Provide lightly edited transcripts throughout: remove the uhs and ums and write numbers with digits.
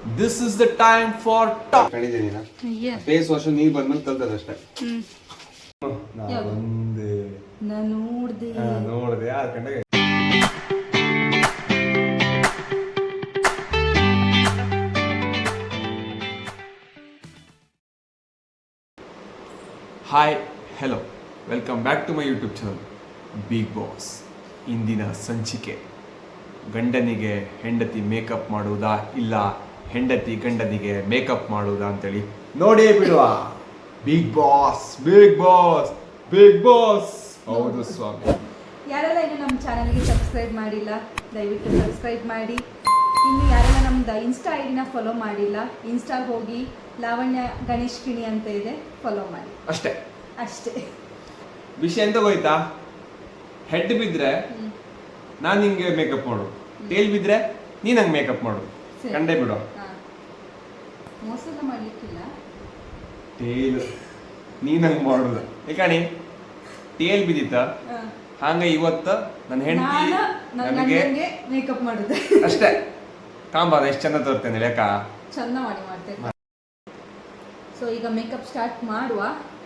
This is the time for talk. ಕಣಿದೀನಿ face wash ನೀರು ಬಂದ್ಮೇಲೆ ಕಲ್ತದಷ್ಟೇ. ನಾನು ನೋಡ್ದೆ 6 ಗಂಟೆಗೆ. Hi hello welcome back to my YouTube channel Bigg Boss. ಇಂದಿನ ಸಂಚಿಕೆ ಗಂಡನಿಗೆ ಹೆಂಡತಿ ಮೇಕಪ್ ಮಾಡುವುದಾ ಇಲ್ಲ ಹೆಂಡತಿ ಗಂಡನಿಗೆ ಮೇಕಪ್ ಮಾಡುವುದಾ ಅಂತೇಳಿ ನೋಡೇ ಬಿಡುವ. Big boss big boss big boss. ಹೌದು ಸ್ವಾಮಿ. ಯಾರೆಲ್ಲ ಇನ್ನು ನಮ್ಮ ಚಾನಲ್ಗೆ ಸಬ್ಸ್ಕ್ರೈಬ್ ಮಾಡಿಲ್ಲ ದಯವಿಟ್ಟು ಸಬ್ಸ್ಕ್ರೈಬ್ ಮಾಡಿ. ಇನ್ನು ಯಾರೆಲ್ಲ ನಮ್ದು ಇನ್ಸ್ಟಾ ಐಡಿನ ಫಾಲೋ ಮಾಡಿಲ್ಲ ಇನ್ಸ್ಟಾಗೆ ಹೋಗಿ ಲಾವಣ್ಯ ಗಣೇಶ್ ಕಿಣಿ ಅಂತ ಇದೆ, ಫಾಲೋ ಮಾಡಿ ಅಷ್ಟೇ. ವಿಷಯ ಎಂತ ಹೋಯ್ತಾ? ಹೆಡ್ ಬಿದ್ರೆ ನಾನು ನಿಂಗೆ ಮೇಕಪ್ ಮಾಡು, ಟೇಲ್ ಬಿದ್ರೆ ನೀನ್ ನಂಗೆ ಮೇಕಪ್ ಮಾಡು. ಕಂಡೇ ಬಿಡು. ಮೋಸ ಮಾಡ್ಲಿಕ್ಕಿಲ್ಲ. ಟೇಲ್ ನೀನ್ ನಂಗೆ ಮಾಡುದು ಯಾಕಣಿ ಟೇಲ್ ಬಿದ್ದಿತ್ತ ಹಂಗ ಇವತ್ತ ನನ್ನ ಹೆಂಡತಿ ನನಗೆ ಮೇಕಪ್ ಮಾಡುದು ಅಷ್ಟೇ. ಕಾಂಬಾದ ಎಷ್ಟು ಚಂದ ತೋರ್ತೇನೆ ಲೆಕ್ಕ ಚಂದ ಮಾಡ್ತೇನೆ. ಸೊ ಈಗ ಮೇಕಪ್ ಸ್ಟಾರ್ಟ್ ಮಾಡುವ.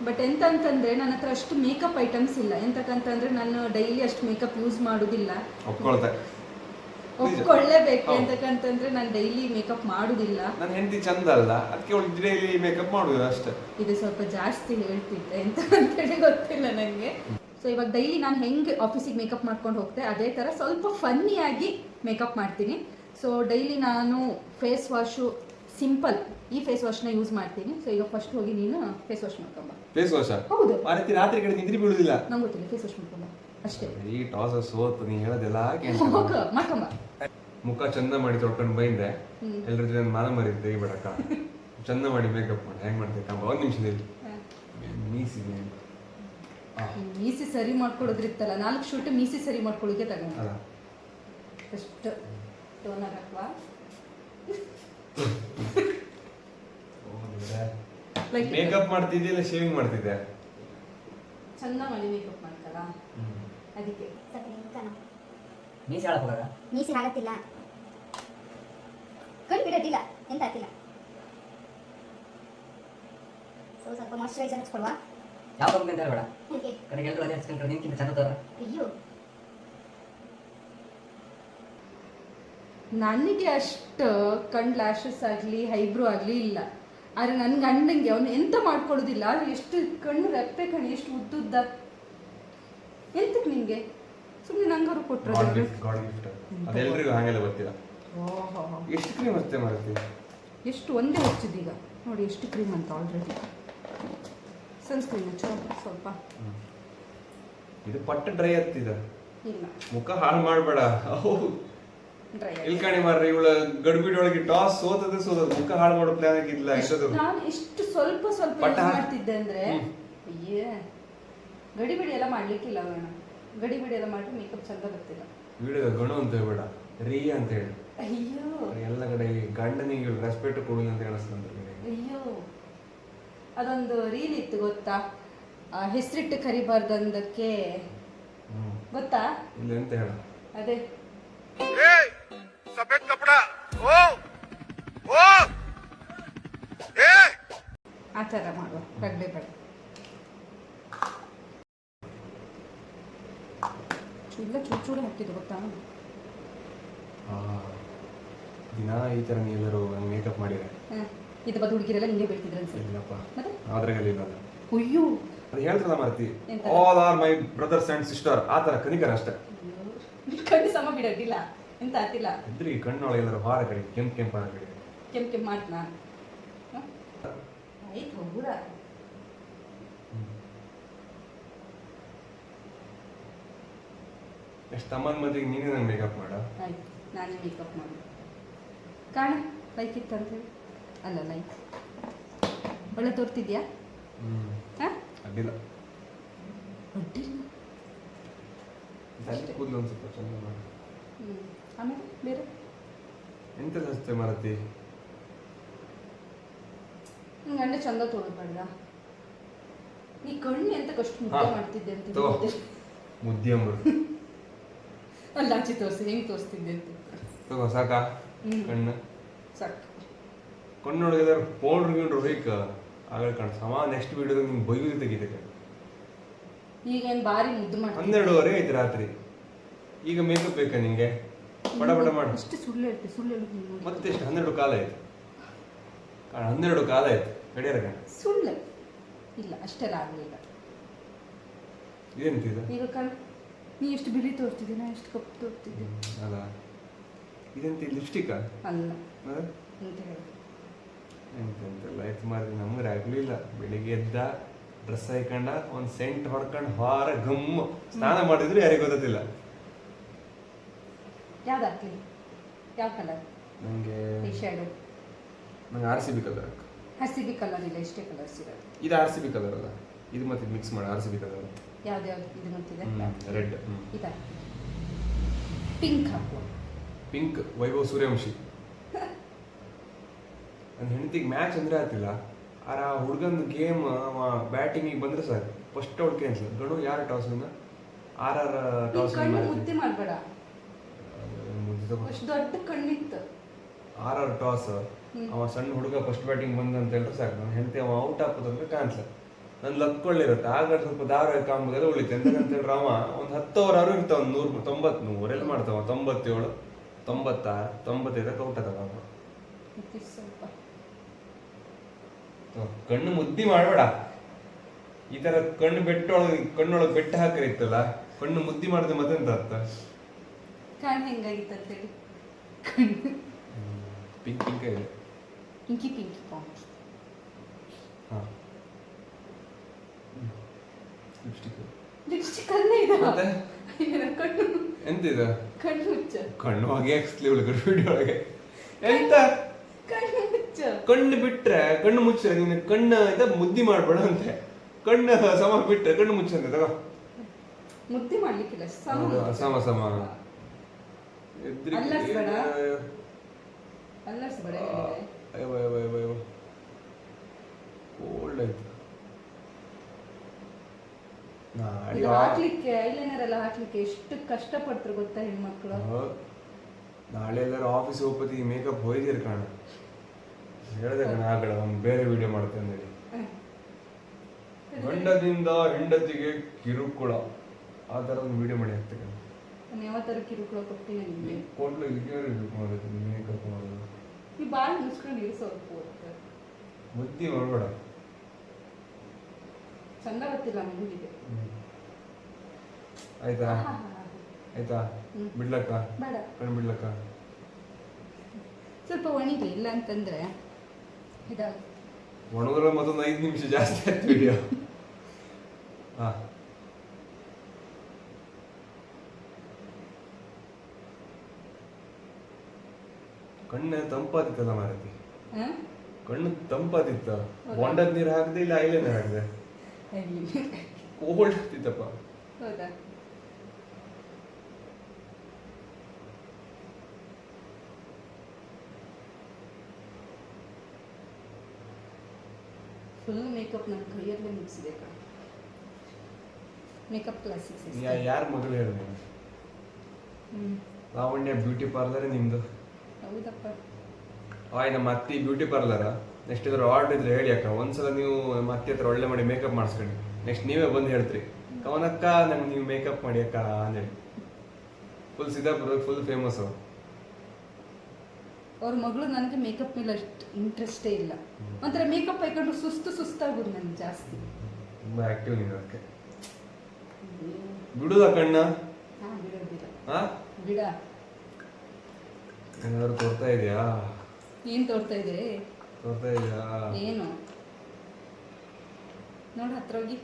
ಬಟ್ ಎಂತಂತಂದ್ರೆ ನನ್ನ ಹತ್ರ ಅಷ್ಟು ಮೇಕಪ್ ಐಟಮ್ಸ್ ಇಲ್ಲ. ಎಂತಕ್ಕಂತಂದ್ರೆ ನಾನು ಡೈಲಿ ಅಷ್ಟು ಮೇಕಪ್ ಯೂಸ್ ಮಾಡುದಿಲ್ಲ. ಒಪ್ಕೊಳ್ಳೇಬೇಕು. ಎಂತಕ್ಕಂತಂದ್ರೆ ನಾನು ಡೈಲಿ ಮೇಕಪ್ ಮಾಡುದಿಲ್ಲ. ನನ್ನ ಹೆಂಡತಿ ಚಂದ ಅಲ್ಲ, ಅದಕ್ಕೆ ಅವಳು ಡೈಲಿ ಮೇಕಪ್ ಮಾಡುದು ಅಷ್ಟೇ. ಇದು ಸ್ವಲ್ಪ ಜಾಸ್ತಿ ಹೇಳ್ತಿದ್ದೆ ಎಂತ ಅಂತೇಳಿ ಗೊತ್ತಿಲ್ಲ ನನಗೆ. ಸೊ ಇವಾಗ ಡೈಲಿ ನಾನು ಹೆಂಗೆ ಆಫೀಸಿಗೆ ಮೇಕಪ್ ಮಾಡ್ಕೊಂಡು ಹೋಗ್ತೆ ಅದೇ ಥರ ಸ್ವಲ್ಪ ಫನ್ನಿಯಾಗಿ ಮೇಕಪ್ ಮಾಡ್ತೀನಿ. ಸೊ ಡೈಲಿ ನಾನು ಫೇಸ್ ವಾಶು ಸಿಂಪಲ್ ಈ ಫೇಸ್ ವಾಶ್ನ ಯೂಸ್ ಮಾಡ್ತೀನಿ. ಸೊ ಈಗ ಫಸ್ಟ್ ಹೋಗಿ ನೀನು ಫೇಸ್ ವಾಶ್ ಮಾಡ್ಕೊಂಬ. Face wash? ಹೌದು. ರಾತ್ರಿ ಕಡೆ ನಿದ್ರೆ ಬೀಳುದಿಲ್ಲ. ನಂಗೆ ಗೊತ್ತಿಲ್ಲ, ಫೇಸ್ ವಾಶ್ ಮಾಡ್ಕೊಂಬ ಅಷ್ಟೇ. ಈ ಟಾಸ್ ಸೋತ್ ನೀ ಹೇಳೋದೆಲ್ಲ ಮಾಡ್ಕೊಂಬ. ಮುಖ ಚಂದ ಮಾಡಿ ತೊಳ್ಕೊಂಡು ಬೈಂದೆ ಎಲ್ರ ಜೊತೆ ಮಾನ ಮರಿದ್ ತೆಗಿಬೇಡಕ್ಕ. ಚಂದ ಮಾಡಿ ಮೇಕಪ್ ಮಾಡಿ ಹೆಂಗ್ ಮಾಡ್ತೀವಿ ಕಂಬ. 1 ನಿಮಿಷದಲ್ಲಿ ಮೀಸಿ ಸರಿ ಮಾಡ್ಕೊಡೋದ್ರಿತ್ತಲ್ಲ 4 ಶೂಟ್ ಮೀಸಿ ಸರಿ ಮಾಡ್ಕೊಳ್ಳೋಕೆ ತಗೊಂಡ ಅಷ್ಟು ಟೋನರ್ ಹಾಕುವ. ಮೇಕಪ್ ಮಾಡ್ತಿದ್ದೆ ಇಲ್ಲ ಶೇವಿಂಗ್ ಮಾಡ್ತಿದ್ದೆ? ಚಂದ ಮಾಡಿ ಮೇಕಪ್ ಮಾಡ್ತಾರ ಅದಕ್ಕೆ. ಮೀಸಿ ಹಾಳಾಗ ಮೀಸಿ ಹಾಳತ್ತಿಲ್ಲ, ಕಣ್ಣು ಬಿಡಟ್ಟಿಲ್ಲ, ಎಂತ ಆಗ್ತಿಲ್ಲ. ಸ್ವಲ್ಪ ಮಾಯಿಶ್ಚರೈಸರ್ ಹಚ್ಕೊಳ್ವಾ? ಯಾವ ಕಂಪನಿ ಅಂತ ಬೇಡ, ಕಡೆಗೆ ಎಲ್ಲರೂ ಅದೇ ಹಚ್ಕೊಂಡ್ರೆ ನಿನ್ಕಿಂತ ಚಂದ ತೋರ. ಅಯ್ಯೋ ನನಗೆ ಅಷ್ಟು ಕಣ್ ಲ್ಯಾಶಸ್ ಆಗಲಿ ಐಬ್ರೋ ಆಗಲಿ ಇಲ್ಲ. ಆದರೆ ನನ್ನ ಗಂಡಂಗೆ ಅವನು ಎಂತ ಮಾಡ್ಕೊಳ್ಳೋದಿಲ್ಲ. ಎಷ್ಟು ಕಣ್ಣು ರೆಪ್ಪೆ ಕಣ್ಣು ಎಷ್ಟು ಉದ್ದುದ್ದ. ಎಂತಕ್ಕೆ ನಿಂಗೆ ಸುಮ್ಮನೆ ನಂಗಾರು ಕೊಟ್ಟರು. ಅದೆಲ್ಲರಿಗೂ ಹಾಗೆಲ್ಲ ಗೊತ್ತಿಲ್ಲ. ಎಷ್ಟು ಕ್ರೀಮ್ ಹಚ್ಚೆ ಮಾಡ್ತೀವಿ? ಎಷ್ಟು ಒಂದೇ ಹಚ್ಚಿದೀಗ ನೋಡಿ ಎಷ್ಟು ಕ್ರೀಮ್ ಅಂತ ಆಲ್ರೆಡಿ. ಸನ್ಸ್ಕ್ರೀನ್ ಹಚ್ಚೋ ಸ್ವಲ್ಪ. ಇದು ಪಟ್ಟ ಡ್ರೈ ಹತ್ತಿದ ಇಲ್ಲ ಮುಖ ಹಾಳು ಮಾಡಬೇಡ. ಇಲ್ಕಣಿ ಮಾರ್ರಿ ಇವಳ ಗಡ್ಬಿಡಿ ಒಳಗೆ ಟಾಸ್ ಸೋತದೆ ಮುಖ ಹಾಳು ಮಾಡೋ ಪ್ಲಾನ್ ಆಗಿಲ್ಲ. ನಾನು ಎಷ್ಟು ಸ್ವಲ್ಪ ಯೂಸ್ ಮಾಡ್ತಿದ್ದೆ ಅಂದ್ರೆ ಅಯ್ಯೇ ಗಡಿಬಿಡಿ ಎಲ್ಲ ಮಾಡ್ಲಿಕ್ಕಿಲ್ಲ. ಅವನ ಗಡಿಬಿಡಿ ಎಲ್ಲ ಮಾಡಿ ಮೇಕಪ್ ಚಂದ ಬರ್ತಿಲ್ಲ. ವಿಡಿಯೋ ಗಣು ಅಂತ ಹೇಳ್ಬೇಡ, ರೀ ಅಂತ ಹೇಳಿ. ಅಯ್ಯೋ ಎಲ್ಲ ಕಡೆ ಗಂಡನಿಗೆ ರೆಸ್ಪೆಕ್ಟ್ ಕೊಡುದು ಅಂತ ಹೇಳಿಸ್ತಾರೆ. ಅಯ್ಯೋ ಅದೊಂದು ರೀಲ್ ಇತ್ತು ಗೊತ್ತಾ, ಹೆಸರಿಟ್ಟು ಕರಿಬಾರ್ದಂದಕ್ಕೆ ಗೊತ್ತಾ? ಇಲ್ಲ ಎಂತ ಹೇಳ ಅದೇ सफेद कपड़ा ओ ओ ए ಆ ಥರ ಮಾಡುವ. ಕಡಲೆ ಬೇಡ ಇಲ್ಲ ಚೂರು ಹಾಕಿದ್ದು ಗೊತ್ತಾ? ದಿನ ಈ ತರ ನೀವೆಲ್ಲರೂ ಮೇಕಪ್ ಮಾಡಿದ್ರೆ ಇದು ಬದು ಹುಡುಗಿರೆಲ್ಲ ನಿಂಗೆ ಬೀಳ್ತಿದ್ರು ಅನ್ಸುತ್ತೆ. ಇಲ್ಲಪ್ಪ ಮತ್ತೆ ಅದ್ರಾಗಲ್ಲಿ ಇಲ್ಲ. ಅಯ್ಯೋ ಅದು ಹೇಳ್ತದ ಮಾರ್ತಿ, all are my brothers and sister ಆ ತರ ಕನಿಕರ ಅಷ್ಟೇ. ಕಣ್ಣು ಸಮ ಬಿಡೋದಿಲ್ಲ ಎಂತ ಆತಿಲ್ಲ. ಇದ್ರಿ ಕಣ್ಣೊಳಗೆ ಎಲ್ಲರೂ ಹಾರ ಕಡೆ ಕೆಂಪು ಹಾರ ಕಡೆ ಕೆಂಪು ಮಾಡ್ತನಾ ಆಯ್ತು ಹೋಗುದ. ಎಷ್ಟು ತಮ್ಮನ ಮದುವೆಗೆ ನೀನೇ ನಂಗೆ ಮೇಕಪ್ ಮಾಡ? ಆಯ್ತು ನಾನೇ ಮೇಕಪ್ ಮಾಡಿ ಕಾಣ ಲೈಕ್ ಇತ್ತಂತ ಹೇಳಿ. ಅಲ್ಲ ಲೈಕ್ ಒಳ್ಳೆ ತೋರ್ತಿದ್ಯಾ? ಅಡ್ಡಿಲ್ಲ ಅಡ್ಡಿಲ್ಲ. ಕೂದಲು ಒಂದು ಸ್ವಲ್ಪ ಚಂದ ಮಾಡಿ. ಆಮೇಲೆ ಬೇರೆ ಎಂತ ಹಚ್ತೆ ಮಾರತಿ? ನಿಂಗೆ ಗಂಡ ಚಂದ ತೋರಿಸ್ಬೇಡ. ನೀ ಕಣ್ಣು ಎಂತ ಕಷ್ಟ ಮುದ್ದೆ ಮಾಡ್ತಿದ್ದೆ ಅಂತ ಮುದ್ದೆ ಅಲ್ಲ ಆಚೆ ತೋರಿಸಿ ಹೆಂಗೆ ತೋರಿಸ್ತಿದ್ದೆ ಅಂತ ತಗೋ ಸಾಕಾ ಕಣ್ಣು ಸಾಕು. ಕಣ್ಣೊಳಗೆ ಪೌಂಡ್ರ್ ಗಿಂಡ್ರು ಹೋಯ್ಕ ಆಗ ಕಾಣ ಸಮ ನೆಕ್ಸ್ಟ್ ವಿಡಿಯೋದಾಗ ನಿಮ್ಗೆ ಬೈಯೋದು ತೆಗಿತಕ್ಕೆ. ಈಗ ಏನು ಭಾರಿ ಮುದ್ದು ಮಾಡ್ತೀನಿ. 12:30 ಆಯ್ತು ರಾತ್ರಿ. ಈಗ ಮೇಕಪ್ ಬೇಕಾ ನಿಂಗೆ? ಬಡ ಬಡ ಮಾಡು. ಅಷ್ಟು ಸುಳ್ಳು ಹೇಳ್ತೀವಿ, ಸುಳ್ಳು ಹೇಳೋದು ನೋಡಿ. ಮತ್ತೆ ಎಷ್ಟು 12 ಕಾಲ ಆಯ್ತು. 12 ಕಾಲ ಆಯ್ತು ಗಡಿಯಾರ ಕಣ. ಸುಳ್ಳು ಇಲ್ಲ, ಅಷ್ಟೆಲ್ಲ ಆಗಲಿಲ್ಲ. ಇದೇಂತಿದೆ? ಈಗ ನೀ ಎಷ್ಟು ಬಿಳಿ ತೋರ್ತಿದ್ದೆ, ನಾ ಎಷ್ಟು ಕಪ್ಪು ತೋರ್ತಿದ್ದೆ. ಅಲ್ಲ ಇದೆಂತ ಲಿಪ್ಸ್ಟಿಕ್ ಅಲ್ಲ ಅಂತ ಹೇಳಿ ಎಂತೆಂತೆಲ್ಲ ಆಯ್ತು ಮಾರಿ. ನಮ್ಗೆ ಆಗ್ಲಿಲ್ಲ. ಬೆಳಿಗ್ಗೆ ಎದ್ದ ಡ್ರೆಸ್ ಹಾಕೊಂಡ ಒಂದು ಸೆಂಟ್ ಹೊಡ್ಕೊಂಡು ಹೊರ ಗಮ್ಮ ಸ್ನಾನ ಮಾಡಿದ್ರು ಯಾರಿಗೂ ಗೊತ್ತಿಲ್ಲ. ಯಾವ್ದು ಹಾಕ್ಲಿ? ಯಾವ ಕಲರ್? ನನಗೆ ಐ ಶ್ಯಾಡೋ. ನಂಗೆ RCB ಕಲರ್. ಹಸಿಬಿ ಕಲರ್ ಇಲ್ಲ, ಎಷ್ಟೇ ಕಲರ್ಸ್ ಇರೋದು. ಇದು RCB ಕಲರ್ ಅಲ್ಲ, ಇದು ಮತ್ತೆ ಮಿಕ್ಸ್ ಮಾಡಿ RCB ಕಲರ್. ಯಾವ್ದು ಇದು ಗೊತ್ತಿದೆ? ರೆಡ್. ಇದಾ? ಪಿಂಕ್ ಹಾಕುವ. ಪಿಂಕ್ ವೈಭವ್ ಸೂರ್ಯವಂಶಿ. ನನ್ನ ಹೆಂಡತಿಗೆ ಮ್ಯಾಚ್ ಅಂದ್ರೆ ಆತಿಲ್ಲ. ಆರ ಹುಡುಗಂದು ಗೇಮ್ ಬ್ಯಾಟಿಂಗಿಗೆ ಬಂದ್ರೆ ಸಾಕು ಫಸ್ಟ್ ಔಟ್ ಕ್ಯಾನ್ಸಲ್. ಗಣು ಯಾರು ಟಾಸ್ ವಿನ್ನ? RR ಟಾಸ್ ಕಣ್ಣು ಮುದ್ದೆ ಮಾಡಬೇಡ. ಮುದ್ದೆ ಅಷ್ಟು ದೊಡ್ಡ ಕಣ್ಣಿತ್ತು. RR ಟಾಸ್ ಅವ ಸಣ್ಣ ಹುಡುಗ ಫಸ್ಟ್ ಬ್ಯಾಟಿಂಗ್ ಬಂದ ಅಂತ ಹೇಳಿದ್ರೆ ಸಾಕು. ನನ್ನ ಹೆಂಡತಿ ಅವ ಔಟ್ ಹಾಕೋದಂದ್ರೆ ಕ್ಯಾನ್ಸಲ್. ನನ್ನ ಲಕ್ಕೊಳ್ಳಿರುತ್ತೆ. ಆಗ ಸ್ವಲ್ಪ ಧಾರಾವಾಹಿ ಕಾಂಬದೆಲ್ಲ ಉಳಿತು. ಎಂತಂತ ಹೇಳಿದ್ರೆ ಅವ ಒಂದು 10 ಓವರ್ ಇರ್ತಾವ. 190 ಎಲ್ಲ ಮಾಡ್ತಾವ. 97, 96, 95 ಔಟ್ ಆಗ. ಸ್ವಲ್ಪ ಕಣ್ಣು ಮುದ್ದಿ ಮಾಡಬೇಡ. ಈ ತರ ಕಣ್ಣೊಳಗೆ ಬೆಟ್ಟ ಹಾಕಿರ್ತಲ್ಲ, ಕಣ್ಣು ಮುದ್ದಿ ಮಾಡಿದ್ರೆ ಮತ್ತೆಂತ ಅರ್ಥ? ಕಣ್ಣು ಹೆಂಗಾಗಿತ್ತು ಅಂತೇಳಿ. ಪಿಂಕ್ ಪಿಂಕ್ ಇದೆ. ಪಿಂಕಿ ಪಿಂಕಿ ಕಾಂಬ್. ಹಾ ಲಿಪ್ಸ್ಟಿಕ್. ಲಿಪ್ಸ್ಟಿಕ್ ಅಲ್ಲೇ ಇದೆ. ಮತ್ತೆ ಕಣ್ಣು ಎಂತಿದೆ? ಕಣ್ಣು ಮುಚ್ಚ. ಕಣ್ಣು ಹಾಗೆ ಹಾಕ್ಸ್ಲಿ ವಿಡಿಯೋ ಒಳಗೆ. ಎಂತ ಕಣ್ಣು ಮುಚ್ಚ. ಕಣ್ಣು ಬಿಟ್ರೆ ಕಣ್ಣು ಮುಚ್ಚ. ನೀನು ಕಣ್ಣು ಮುದ್ದಿ ಮಾಡ್ಬೇಡ ಅಂತೆ. ಕಣ್ಣು ಸಮ ಬಿಟ್ರೆ ಕಣ್ಣು ಮುಚ್ಚಂತೆ. ತಗೋ ಮುದ್ದೆ ಮಾಡ್ಲಿಕ್ಕಿಲ್ಲ, ಸಮ ಸಮ ಅಲ್ಲರ್ಸ್ಬೇಡ. ಅಲ್ಲರ್ಸ್ಬೇಡ. ಕೋಲ್ಡ್ ಆಯ್ತು. ಇದು ಹಾಕ್ಲಿಕ್ಕೆ ಐಲೈನರ್ ಎಲ್ಲ ಹಾಕ್ಲಿಕ್ಕೆ ಎಷ್ಟು ಕಷ್ಟ ಪಡ್ತಾರೆ ಗೊತ್ತಾ ಹೆಣ್ಮಕ್ಳು. ನಾಳೆ ಎಲ್ಲರೂ ಆಫೀಸ್ ಹೋಗ್ಪತಿ ಮೇಕಪ್ ಹೋಯ್ದಿರ್ ಕಾಣ. ಹೇಳ್ದೆ ಕಣ ಆ ಕಡೆ ಒಂದು ಬೇರೆ ವಿಡಿಯೋ ಮಾಡ್ತೇನೆ ಹೇಳಿ. ಗಂಡದಿಂದ ಹೆಂಡತಿಗೆ ಕಿರುಕುಳ ಆ ಥರ ಒಂದು ವಿಡಿಯೋ ಮಾಡಿ ಹಾಕ್ತೇನೆ. ನಾನು ಯಾವತ್ತಾರು ಕಿರುಕುಳ ಕೊಟ್ಟಿಲ್ಲ ನಿಮಗೆ. ಕೊಡ್ಲು ಮಾಡೋದು ಮೇಕಪ್ ಮಾಡೋದು. ನೀವು ಭಾಳ ಮುಚ್ಕೊಂಡು ಇರು ಸ್ವಲ್ಪ ಹೊತ್ತು. ಬುದ್ಧಿ ಮಾಡಬೇಡ. ಚಂದ ಗೊತ್ತಿಲ್ಲ ಮಗುವಿಗೆ. ಆಯ್ತಾ ಆಯ್ತಾ? ಬಿಡ್ಲಕ್ಕ? ಬೇಡ, ಕಣ್ಣು ಬಿಡ್ಲಕ್ಕ? ಸ್ವಲ್ಪ ಒಣಿಗೆ. ಇಲ್ಲ ಅಂತಂದ್ರೆ ಇದಾಗ ಒಣಗಲ್ಲ. ಮತ್ತೊಂದು 5 ನಿಮಿಷ ಜಾಸ್ತಿ ಆಯ್ತು ವಿಡಿಯೋ. ಹಾ ಕಣ್ಣು ತಂಪಾದಿತ್ತಲ್ಲ ಮಾರತಿ. ಕಣ್ಣು ತಂಪಾದಿತ್ತ. ಬೊಂಡದ ನೀರು ಹಾಕದೆ ಇಲ್ಲ ಐಲೈನರ್ ಹಾಕಿದೆ. ಕೋಲ್ಡ್ ಆಗ್ತಿತ್ತಪ್ಪ. ಹೌದಾ? ಫುಲ್ ಮೇಕಪ್ ನನ್ನ ಕೈಯಲ್ಲೇ ಮುಗಿಸಿದೆ. ಮೇಕಪ್ ಕ್ಲಾಸಿಕ್ಸ್ ಯಾರ ಮಗಳು ಹೇಳಿ? ಲಾವಣ್ಯ ಬ್ಯೂಟಿ ಪಾರ್ಲರ್ ನಿಮ್ದು? ಹೌದಪ್ಪ. ನಮ್ಮ ಅತ್ತಿ ಬ್ಯೂಟಿ ಪಾರ್ಲರ್. ನೆಕ್ಸ್ಟ್ ಇದ್ರ ಆರ್ಡರ್ ಇದ್ರೆ ಹೇಳಿ ಅಕ್ಕ. ಒಂದ್ಸಲ ನೀವು ನಮ್ಮ ಅತ್ತಿ ಹತ್ರ ಒಳ್ಳೆ ಮಾಡಿ ಮೇಕಪ್ ಮಾಡಿಸ್ಕೊಳ್ಳಿ. ನೆಕ್ಸ್ಟ್ ನೀವೇ ಬಂದು ಹೇಳ್ತೀರಿ ಕವನಕ್ಕ ನಂಗೆ ನೀವು ಮೇಕಪ್ ಮಾಡಿ ಅಕ್ಕ ಅಂದೇಳಿ. Full Siddapura full famous. ಅವ್ರ ಮಗಳು ನನಗೆ ಮೇಕಪ್ ಮೇಲೆ ಅಷ್ಟು ಇಂಟ್ರೆಸ್ಟೇ ಇಲ್ಲ. ಒಂಥರ ಮೇಕಪ್ ಹಾಕೊಂಡು ಸುಸ್ತಾಗೋದು ನನಗೆ ಜಾಸ್ತಿ. ತುಂಬಾ ಆಕ್ಟಿವ್ ನೀನು. ಅದಕ್ಕೆ ಬಿಡುದ ಕಣ್ಣ? ಬಿಡೋದಿಲ್ಲ. ಬಿಡ. ಏನಾದ್ರು ತೋರ್ತಾ ಇದೆಯಾ? ಏನ್ ತೋರ್ತಾ ಇದೆ? ತೋರ್ತಾ ಇದೆಯಾ? ಏನು ನೋಡು, ಹತ್ರ ಹೋಗಿ.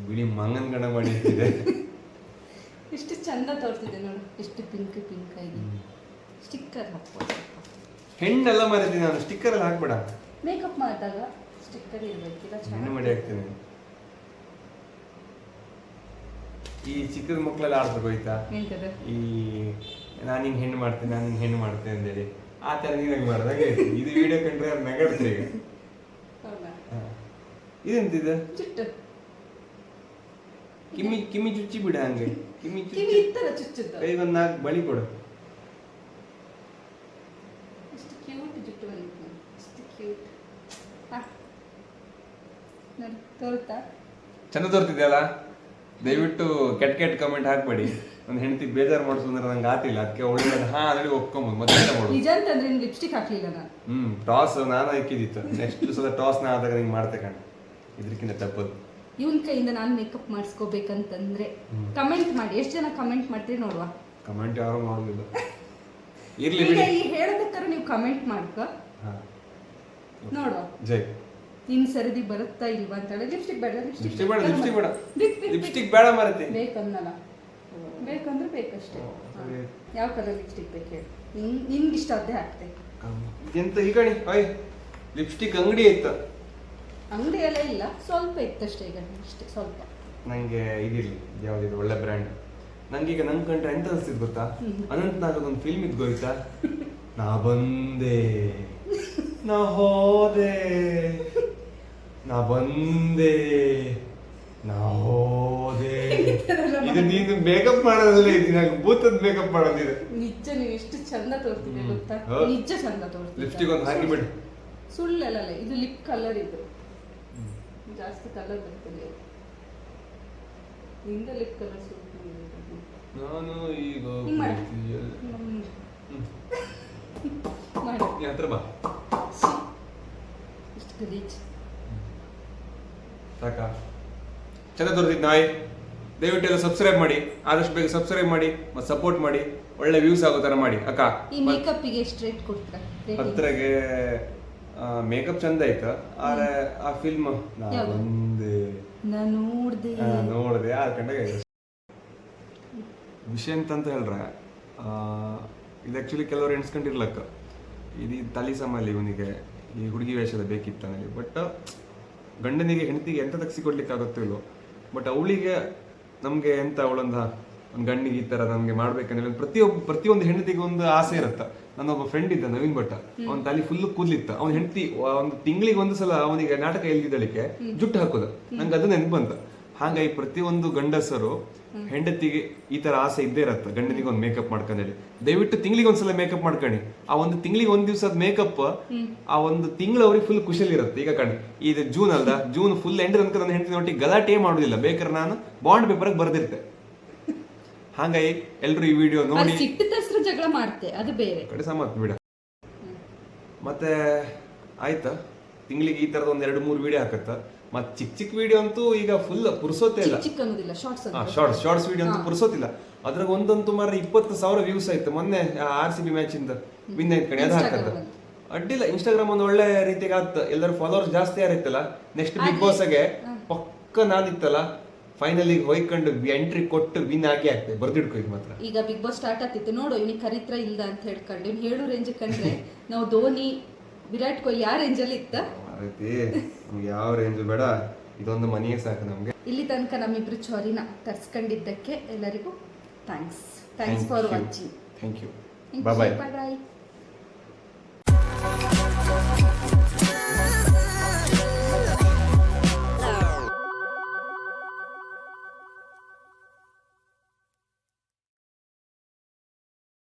ಬಿಳಿ ಮಂಗನ್ ಗಣ ಮಾಡಿರ್ತಿದೆ. ಎಷ್ಟು ಚಂದ ತೋರ್ತಿದೆ ನೋಡು, ಎಷ್ಟು ಪಿಂಕ್ ಪಿಂಕ್ ಆಗಿ. ಸ್ಟಿಕ್ಕರ್ ಹಾಕ್ಬೋದು. ಹೆಣ್ಣೆಲ್ಲ ಮರಿತೀನಿ ನಾನು. ಸ್ಟಿಕ್ಕರ್ ಎಲ್ಲ ಹಾಕ್ಬೇಡ. ಮೇಕಪ್ ಮಾಡಿದಾಗ ಸ್ಟಿಕ್ಕರ್ ಇರಬೇಕಿಲ್ಲ. ಹೆಣ್ಣು ಮಾಡಿ ಹಾಕ್ತೀನಿ. ಈ ಚಿಕ್ಕದ ಮಕ್ಕಳೆಲ್ಲ ಆಡ್ಬೇಕು ಹೋಯ್ತಾ? ಈ ನಾನು ಹಿಂಗೆ ಹೆಣ್ಣು ಮಾಡ್ತೇನೆ, ನಾನು ಹಿಂಗೆ ಹೆಣ್ಣು ಮಾಡ್ತೇನೆ ಅಂತೇಳಿ ಆ ಥರ ನೀನಾಗಿ ಮಾಡೋದಾಗೆ. ಇದು ವಿಡಿಯೋ ಕಂಡ್ರೆ ಅವ್ರು ನಗಾಡ್ತೀರಿ ಈಗ. ಇದೆಂತಿದೆ? ಚುಟ್ಟು ಕಿಮ್ಮಿ ಚುಚ್ಚಿ ಬಿಡ. ಹಂಗೆ ಕಿಮ್ಮಿ ಕಿವಿ ಇತ್ತಲ್ಲ ಚುಚ್ಚುತ್ತ. ಕೈಗೊಂದು 4 ಬಳಿ ಕೊಡು. ನೋಡಿ ತೋರ್ತಾ ಚಂದ ತೋರ್ತಿದ್ಯಲ್ಲ, ದಯವಿಟ್ಟು ಕೆಟ್ಟ ಕಮೆಂಟ್ ಹಾಕ್ಬೇಡಿ. ನನ್ನ ಹೆಂಡತಿ ಬೇಜಾರು ಮಾಡಿಸು ಅಂದ್ರೆ ನಂಗೆ ಆತಿಲ್ಲ, ಅದಕ್ಕೆ ಒಳ್ಳೆ ಹಾ ಅಲ್ಲಿ ಒಪ್ಕೊಂಬೋದು ಮತ್ತೆ ಮಾಡೋದು. ನಿಜ ಅಂತಂದ್ರೆ ನಿನ್ ಲಿಪ್ಸ್ಟಿಕ್ ಹಾಕ್ಲಿಲ್ಲ ನಾನು. ಟಾಸ್ ನಾನು ಹಾಕಿದಿತ್ತು, ನೆಕ್ಸ್ಟ್ ಸಲ ಟಾಸ್ ನಾ ಆದಾಗ ನಿಂಗೆ ಮಾಡ್ತೆ ಕಣ, ಇದಕ್ಕಿಂತ ತಪ್ಪದು. ಇವನ್ ಕೈಯಿಂದ ನಾನು ಮೇಕಪ್ ಮಾಡಿಸ್ಕೋಬೇಕಂತಂದ್ರೆ ಕಮೆಂಟ್ ಮಾಡಿ, ಎಷ್ಟು ಜನ ಕಮೆಂಟ್ ಮಾಡ್ತೀರಿ ನೋಡುವ. ಕಮೆಂಟ್ ಯಾರು ಮಾಡೋದಿಲ್ಲ, ಇರ್ಲಿ ಈಗ ಬಿಡಿ. ಈ ಹೇಳೋದಕ್ಕಾರ ನೀವು ಕಮೆಂಟ್ ಮಾಡ್ಕ ಹಾ ನೋಡುವ ಜೈ. ನಿನ್ ಸರದಿ ಬರುತ್ತಾ ಇಲ್ವಾ ಅಂತ ಹೇಳಿ. ಲಿಪ್ಸ್ಟಿಕ್ ಬೇಡ, ಲಿಪ್ಸ್ಟಿಕ್ ಬೇಡ, ಲಿಪ್ಸ್ಟಿಕ್ ಬೇಡ, ಲಿಪ್ಸ್ಟಿಕ್ ಲಿಪ್ಸ್ಟಿಕ್ ಬೇಡ ಮಾರತಿ. ಬೇಕನ್ನಲ್ಲ, ಬೇಕಂದ್ರೆ ಬೇಕಷ್ಟೇ. ಸರಿ. ಯಾವ ಕಲರ್ ಲಿಪ್ಸ್ಟಿಕ್ ಬೇಕು ಹೇಳಿ, ನಿನ್ಗೆ ಇಷ್ಟ ಅದೇ ಹಾಕ್ತೆ. ಎಂತ ಈ ಕಣಿ ಓಯ್, ಲಿಪ್ಸ್ಟಿಕ್ ಅಂಗಡಿ ಐತ, ಅಂಗಡಿ ಎಲ್ಲ ಇಲ್ಲ, ಸ್ವಲ್ಪ ಇತ್ತಷ್ಟೇ ಈಗ, ಅಷ್ಟೇ ಸ್ವಲ್ಪ. ನಂಗೆ ಇದಿರ್ಲಿ ಯಾವ್ದಿದು ಒಳ್ಳೆ ಬ್ರ್ಯಾಂಡ್. ನಂಗೀಗ ನಂಗೆ ಕಂಡ್ರೆ ಎಂತ ಅನಿಸ್ತಿದ್ ಗೊತ್ತಾ, ಅನಂತ್ ನಾಗದ ಒಂದು ಫಿಲ್ಮ್ ಇದ್ ಗೊತ್ತಾ, ನಾ ಬಂದೆ ನಾ ಹೋದೆ ನಾ ಬಂದೆ ನಾ ಹೋದೆ. ಇದು ನೀನು ಮೇಕಪ್ ಮಾಡೋದಲ್ಲ, ಇದು ನಂಗೆ ಭೂತದ ಮೇಕಪ್ ಮಾಡೋದಿದೆ. ನಿಜ ನೀವು ಎಷ್ಟು ಚಂದ ತೋರ್ತಿದೆ ಗೊತ್ತಾ, ಹೌದು. ನಿಜ ಚಂದ ತೋರ್ತಿದೆ. ಲಿಪ್ಸ್ಟಿಕ್ ಒಂದು ಹಾಕಿ ಬಿಡು. ಸುಳ್ಳಲ್ಲ, ಇದು ಲಿಪ್ ಕಲರ್, ಇದು ಜಾಸ್ತಿ ಕಲರ್ ಬರ್ತದೆ. ನಿಂದ ಲಿಪ್ ಕಲರ್ ಸುಳ್ಳು. ನಾನು ಈಗ ಹಿಂಗ್ ಮಾಡು. ಮಾಡು. ಈ ಹತ್ರ ಬಾ, ಇಷ್ಟು ಗಲೀಜ್. ಸಾಕಾ? ಚಂದ ತೋರಿಸಿದ್ ನಾಯಿ. ದಯವಿಟ್ಟು ಎಲ್ಲ ಸಬ್ಸ್ಕ್ರೈಬ್ ಮಾಡಿ, ಆದಷ್ಟು ಬೇಗ ಸಬ್ಸ್ಕ್ರೈಬ್ ಮಾಡಿ ಮತ್ತು ಸಪೋರ್ಟ್ ಮಾಡಿ, ಒಳ್ಳೆ ವ್ಯೂಸ್ ಆಗೋ ಥರ ಮಾಡಿ ಅಕ್ಕ. ಈ ಮೇಕಪ್ಪಿಗೆ ಎಷ್ಟು ರೇಟ್ ಕೊಡ್ತೀರಾ? ಹತ್ರಗೆ ಮೇಕಪ್ ಚಂದ ಆಯ್ತು, ಆದ್ರೆ ಆ ಫಿಲ್ಮ್ ಯಾವ್ದು? ಒಂದೇ ನಾನು ನೋಡಿದೆ 6 ಗಂಟೆಗೆ. ವಿಷಯ ಅಂತಂತ ಹೇಳ್ರೆ, ಇದು ಆ್ಯಕ್ಚುಲಿ ಕೆಲವರು ಎಣಿಸ್ಕೊಂಡಿರ್ಲಕ್ಕ, ಇದು ತಲಿ ಸಮಲ್ಲಿ ಇವನಿಗೆ ಈ ಹುಡುಗಿ ವೇಷದ ಬೇಕಿತ್ತು ನನಗೆ. ಬಟ್ ಗಂಡನಿಗೆ ಹೆಂಡತಿಗೆ ಎಂತ ತೆಗ್ಸಿಕೊಡ್ಲಿಕ್ಕೆ ಆಗುತ್ತೋ ಇಲ್ಲೋ, ಬಟ್ ಅವಳಿಗೆ ನಮಗೆ ಎಂತ ಅವಳೊಂದು ಗಂಡಿಗೆ ಈ ಥರ ನಮಗೆ ಮಾಡ್ಬೇಕಂದ್ರೆ ಪ್ರತಿಯೊಂದು ಹೆಂಡತಿಗೆ ಒಂದು ಆಸೆ ಇರುತ್ತೆ. ನನ್ನೊಬ್ಬ ಫ್ರೆಂಡ್ ಇದ್ದ ನವೀನ್ ಭಟ್ಟ, ಅವನ ತಲೆ ಫುಲ್ ಕೂದ್ಲಿತ್ತ, ಅವನ ಹೆಂಡತಿ ಒಂದು ತಿಂಗಳಿಗೆ ಒಂದು ಸಲ ಅವನಿಗೆ ನಾಟಕ ಎಲ್ದಿದ್ದಳಿಕೆ ಜುಟ್ಟು ಹಾಕೋದು, ನಂಗೆ ಅದು ನೆನ್ಪು ಬಂತ. ಹಾಗಾಗಿ ಪ್ರತಿಯೊಂದು ಗಂಡಸರು ಹೆಂಡತಿಗೆ ಈ ತರ ಆಸೆ ಇದ್ದೇ ಇರತ್ತ, ಗಂಡನಿಗೆ ಒಂದು ಮೇಕಪ್ ಮಾಡ್ಕೊಂಡೇಳಿ. ದಯವಿಟ್ಟು ತಿಂಗಳಿಗೆ ಒಂದ್ಸಲ ಮೇಕಪ್ ಮಾಡ್ಕೊಳ್ಳಿ. ಆ ಒಂದು ತಿಂಗಳಿಗೆ ಒಂದ್ ದಿವಸದ ಮೇಕಪ್ ಆ ಒಂದು ತಿಂಗಳು ಅವ್ರಿಗೆ ಫುಲ್ ಖುಷಿಯಲ್ಲಿ ಇರುತ್ತೆ. ಈಗ ಕಣಿ ಇದು ಜೂನ್ ಅಲ್ದ, ಜೂನ್ ಫುಲ್ ಎಂಡ್ ತನಕ ನನ್ನ ಹೆಂಡತಿನ ಒಟ್ಟಿಗೆ ಗಲಾಟೆ ಮಾಡುದಿಲ್ಲ, ಬೇಕಾದ್ರೆ ನಾನು ಬಾಂಡ್ ಪೇಪರ್ ಬರ್ದಿರ್ತೆ. ಹಾಗಾಗಿ ಎಲ್ರು ಈ ವಿಡಿಯೋ ನೋಡಿ ಸಿಟ್ಟಿದಸ್ರು ಜಗಳ ಮಾಡ್ತೆ, ಅದು ಬೇರೆ ಕಡೆ ಸಮತ್ ಬಿಡ. ಮತ್ತೆ ಆಯ್ತಾ, ತಿಂಗಳಿಗೆ ಈ ತರದ ಒಂದ್ 2-3 ವಿಡಿಯೋ ಹಾಕತ್ತ. ಮತ್ತೆ ಚಿಕ್ಕ ವಿಡಿಯೋ ಅಂತೂ ಈಗ ಫುಲ್ ಪುರ್ಸೋತೆ ಇಲ್ಲ. ಚಿಕ್ಕ ಅನ್ನೋದಿಲ್ಲ, ಶಾರ್ಟ್ಸ್ ವಿಡಿಯೋ ಅಂತೂ ಪುರ್ಸೋತಿಲ್ಲ. ಅದ್ರಾಗ ಒಂದಂತೂ ಮಾರ 20,000 ವ್ಯೂಸ್ ಆಯ್ತು. ಮೊನ್ನೆ RCB ಮ್ಯಾಚ್ ಇಂದ ವಿನ್ ಆಯ್ತು ಕಣಿ, ಅದು ಹಾಕತ್ತ ಅಡ್ಡಿಲ್ಲ. ಇನ್ಸ್ಟಾಗ್ರಾಮ್ ಒಂದು ಒಳ್ಳೆ ರೀತಿಗೆ ಆತ, ಎಲ್ಲರೂ ಫಾಲೋವರ್ಸ್ ಜಾಸ್ತಿ ಯಾರಿತ್ತಲ್ಲ. ನೆಕ್ಸ್ಟ್ ಬಿಗ್ ಬಾಸ್ಗೆ ಪಕ್ಕ ನಾನಿತ್ತಲ್ಲ, ಫೈನಲಿ ಹೋಯ್ಕೊಂಡು ಎಂಟ್ರಿ ಕೊಟ್ಟು ವಿನ್ ಆಗಿ ಆಗ್ತದೆ, ಬರ್ದಿಡ್ಕೊ ಇದು ಮಾತ್ರ. ಈಗ ಬಿಗ್ ಬಾಸ್ ಸ್ಟಾರ್ಟ್ ಆಗ್ತಿತ್ತು ನೋಡು, ಇವನಿಗೆ ಕರಿತ್ರ ಇಲ್ದ ಅಂತ ಹೇಳ್ಕೊಂಡು ಇವ್ನು ಹೇಳು ರೇಂಜ್ ಕಂಡ್ರೆ ನಾವು ಧೋನಿ, ವಿರಾಟ್ ಕೊಹ್ಲಿ ಆ ರೇಂಜಲ್ಲಿ ಇತ್ತ. ನಮ್ಗೆ ಯಾವ ರೇಂಜ್ ಬೇಡ, ಇದೊಂದು ಮನೆಯೇ ಸಾಕು ನಮ್ಗೆ. ಇಲ್ಲಿ ತನಕ ನಮ್ಮಿಬ್ರು ಚಾರಿನ ತರ್ಸ್ಕೊಂಡಿದ್ದಕ್ಕೆ ಎಲ್ಲರಿಗೂ thanks for watching. Thank you. Bye bye.